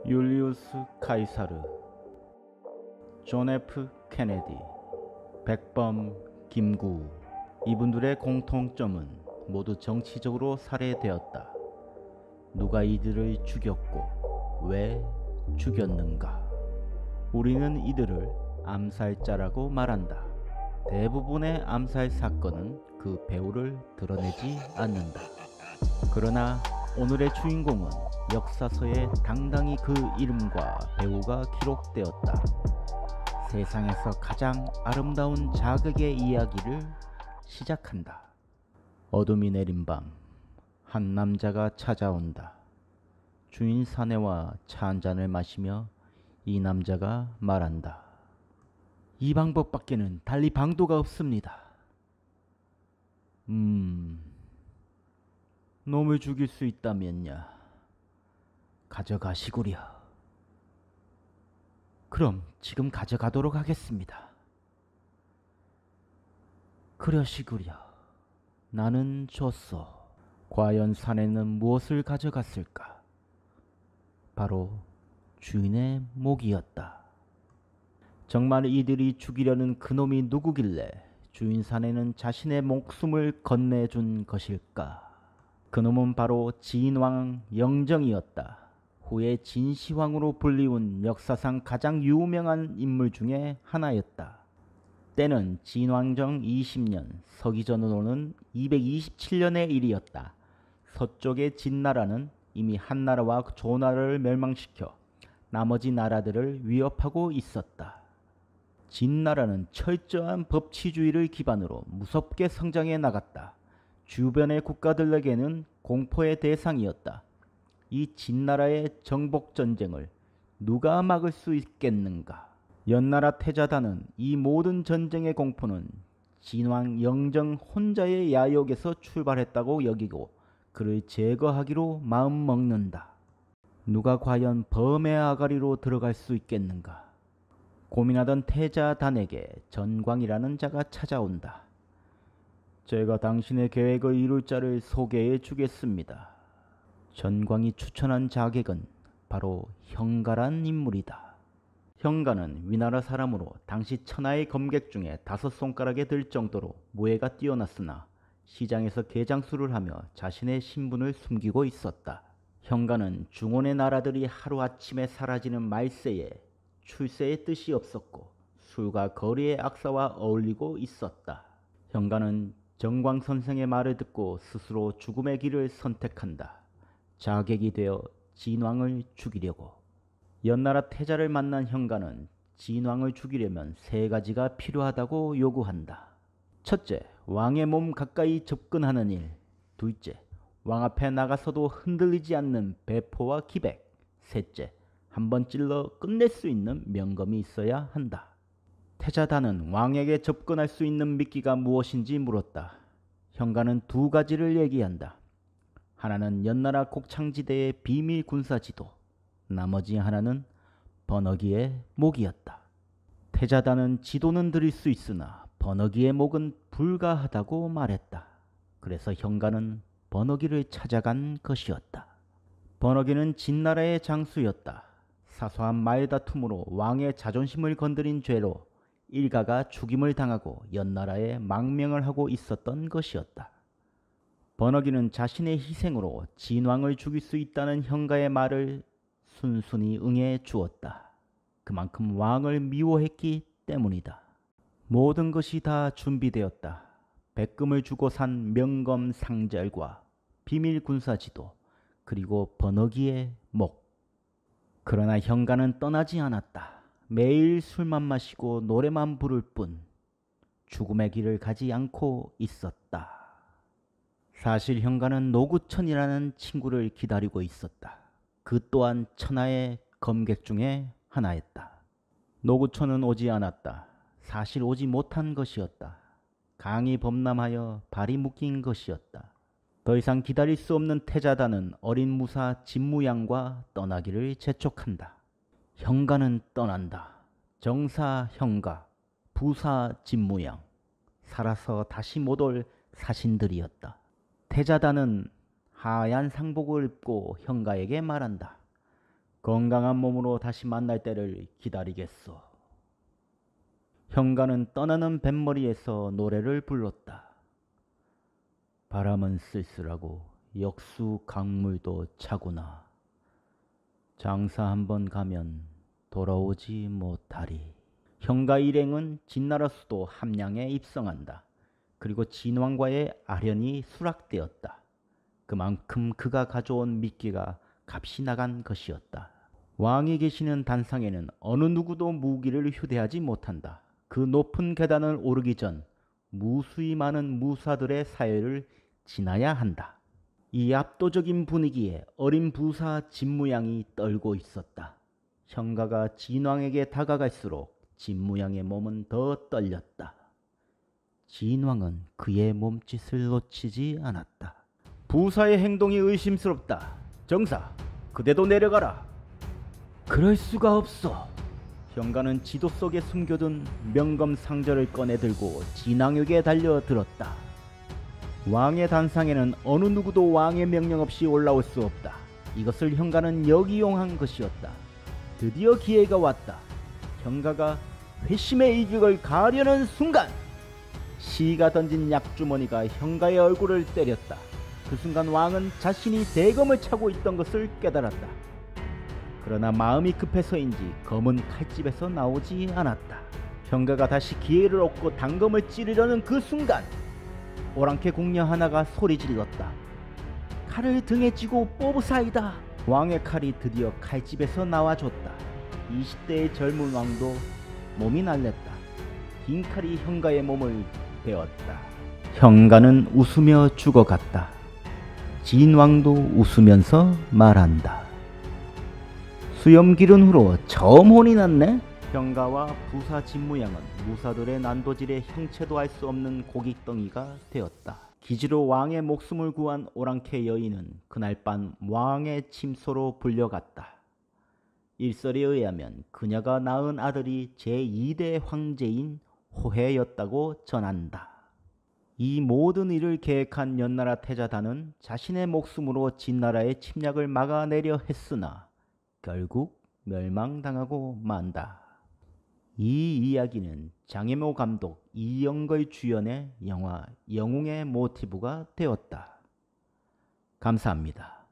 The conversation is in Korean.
율리우스 카이사르, 존 F 케네디, 백범 김구. 이분들의 공통점은 모두 정치적으로 살해되었다. 누가 이들을 죽였고 왜 죽였는가? 우리는 이들을 암살자라고 말한다. 대부분의 암살 사건은 그 배후를 드러내지 않는다. 그러나 오늘의 주인공은 역사서에 당당히 그 이름과 배우가 기록되었다. 세상에서 가장 아름다운 자극의 이야기를 시작한다. 어둠이 내린 밤, 한 남자가 찾아온다. 주인 사내와 차 한 잔을 마시며 이 남자가 말한다. 이 방법밖에는 달리 방도가 없습니다. 놈을 죽일 수 있다면야 가져가시구려. 그럼 지금 가져가도록 하겠습니다. 그러시구려. 나는 줬소. 과연 사내는 무엇을 가져갔을까? 바로 주인의 목이었다. 정말 이들이 죽이려는 그놈이 누구길래 주인 사내는 자신의 목숨을 건네준 것일까? 그놈은 바로 진왕 영정이었다. 후에 진시황으로 불리운 역사상 가장 유명한 인물 중에 하나였다. 때는 진왕정 20년, 서기전으로는 227년의 일이었다. 서쪽의 진나라는 이미 한나라와 조나라를 멸망시켜 나머지 나라들을 위협하고 있었다. 진나라는 철저한 법치주의를 기반으로 무섭게 성장해 나갔다. 주변의 국가들에게는 공포의 대상이었다. 이 진나라의 정복전쟁을 누가 막을 수 있겠는가? 연나라 태자단은 이 모든 전쟁의 공포는 진왕 영정 혼자의 야욕에서 출발했다고 여기고 그를 제거하기로 마음먹는다. 누가 과연 범의 아가리로 들어갈 수 있겠는가? 고민하던 태자단에게 전광이라는 자가 찾아온다. 제가 당신의 계획을 이룰 자를 소개해 주겠습니다. 전광이 추천한 자객은 바로 형가란 인물이다. 형가는 위나라 사람으로 당시 천하의 검객 중에 5손가락에 들 정도로 무예가 뛰어났으나 시장에서 개장수를 하며 자신의 신분을 숨기고 있었다. 형가는 중원의 나라들이 하루아침에 사라지는 말세에 출세의 뜻이 없었고 술과 거리의 악사와 어울리고 있었다. 형가는 정광 선생의 말을 듣고 스스로 죽음의 길을 선택한다. 자객이 되어 진왕을 죽이려고. 연나라 태자를 만난 형가는 진왕을 죽이려면 3가지가 필요하다고 요구한다. 첫째, 왕의 몸 가까이 접근하는 일. 둘째, 왕 앞에 나가서도 흔들리지 않는 배포와 기백. 셋째, 한번 찔러 끝낼 수 있는 명검이 있어야 한다. 태자단은 왕에게 접근할 수 있는 미끼가 무엇인지 물었다. 형가는 2가지를 얘기한다. 하나는 연나라 곡창지대의 비밀 군사지도, 나머지 하나는 버너기의 목이었다. 태자단은 지도는 드릴 수 있으나 버너기의 목은 불가하다고 말했다. 그래서 형가는 버너기를 찾아간 것이었다. 버너기는 진나라의 장수였다. 사소한 말다툼으로 왕의 자존심을 건드린 죄로 일가가 죽임을 당하고 연나라에 망명을 하고 있었던 것이었다. 버너기는 자신의 희생으로 진왕을 죽일 수 있다는 형가의 말을 순순히 응해 주었다. 그만큼 왕을 미워했기 때문이다. 모든 것이 다 준비되었다. 백금을 주고 산 명검 상절과 비밀 군사지도, 그리고 버너기의 목. 그러나 형가는 떠나지 않았다. 매일 술만 마시고 노래만 부를 뿐 죽음의 길을 가지 않고 있었다. 사실 형가는 노구천이라는 친구를 기다리고 있었다. 그 또한 천하의 검객 중에 하나였다. 노구천은 오지 않았다. 사실 오지 못한 것이었다. 강이 범람하여 발이 묶인 것이었다. 더 이상 기다릴 수 없는 태자단은 어린 무사 진무양과 떠나기를 재촉한다. 형가는 떠난다. 정사 형가, 부사 진무양. 살아서 다시 못 올 사신들이었다. 태자단은 하얀 상복을 입고 형가에게 말한다. 건강한 몸으로 다시 만날 때를 기다리겠소. 현가는 떠나는 뱃머리에서 노래를 불렀다. 바람은 쓸쓸하고 역수 강물도 차구나. 장사 한번 가면 돌아오지 못하리. 현가 일행은 진나라 수도 함양에 입성한다. 그리고 진왕과의 아련이 수락되었다. 그만큼 그가 가져온 미끼가 값이 나간 것이었다. 왕이 계시는 단상에는 어느 누구도 무기를 휴대하지 못한다. 그 높은 계단을 오르기 전 무수히 많은 무사들의 사회를 지나야 한다. 이 압도적인 분위기에 어린 부사 진무양이 떨고 있었다. 현가가 진왕에게 다가갈수록 진무양의 몸은 더 떨렸다. 진왕은 그의 몸짓을 놓치지 않았다. 부사의 행동이 의심스럽다. 정사, 그대도 내려가라. 그럴 수가 없어. 현가는 지도 속에 숨겨둔 명검상절을 꺼내들고 진왕에게 달려들었다. 왕의 단상에는 어느 누구도 왕의 명령 없이 올라올 수 없다. 이것을 현가는 역이용한 것이었다. 드디어 기회가 왔다. 현가가 회심의 이격을 가하려는 순간 시가 던진 약주머니가 현가의 얼굴을 때렸다. 그 순간 왕은 자신이 대검을 차고 있던 것을 깨달았다. 그러나 마음이 급해서인지 검은 칼집에서 나오지 않았다. 현가가 다시 기회를 얻고 단검을 찌르려는 그 순간 오랑캐 궁녀 하나가 소리 질렀다. 칼을 등에 쥐고 뽑으사이다. 왕의 칼이 드디어 칼집에서 나와줬다. 20대의 젊은 왕도 몸이 날렸다. 긴 칼이 현가의 몸을 베었다. 현가는 웃으며 죽어갔다. 진왕도 웃으면서 말한다. 수염 기른 후로 처음 혼이 났네. 현가와 부사 진무양은 무사들의 난도질에 형체도 알 수 없는 고깃덩이가 되었다. 기지로 왕의 목숨을 구한 오랑캐 여인은 그날 밤 왕의 침소로 불려갔다. 일설에 의하면 그녀가 낳은 아들이 제2대 황제인 호해였다고 전한다. 이 모든 일을 계획한 연나라 태자단은 자신의 목숨으로 진나라의 침략을 막아내려 했으나 결국 멸망당하고 만다. 이 이야기는 장혜모 감독 이영걸 주연의 영화 영웅의 모티브가 되었다. 감사합니다.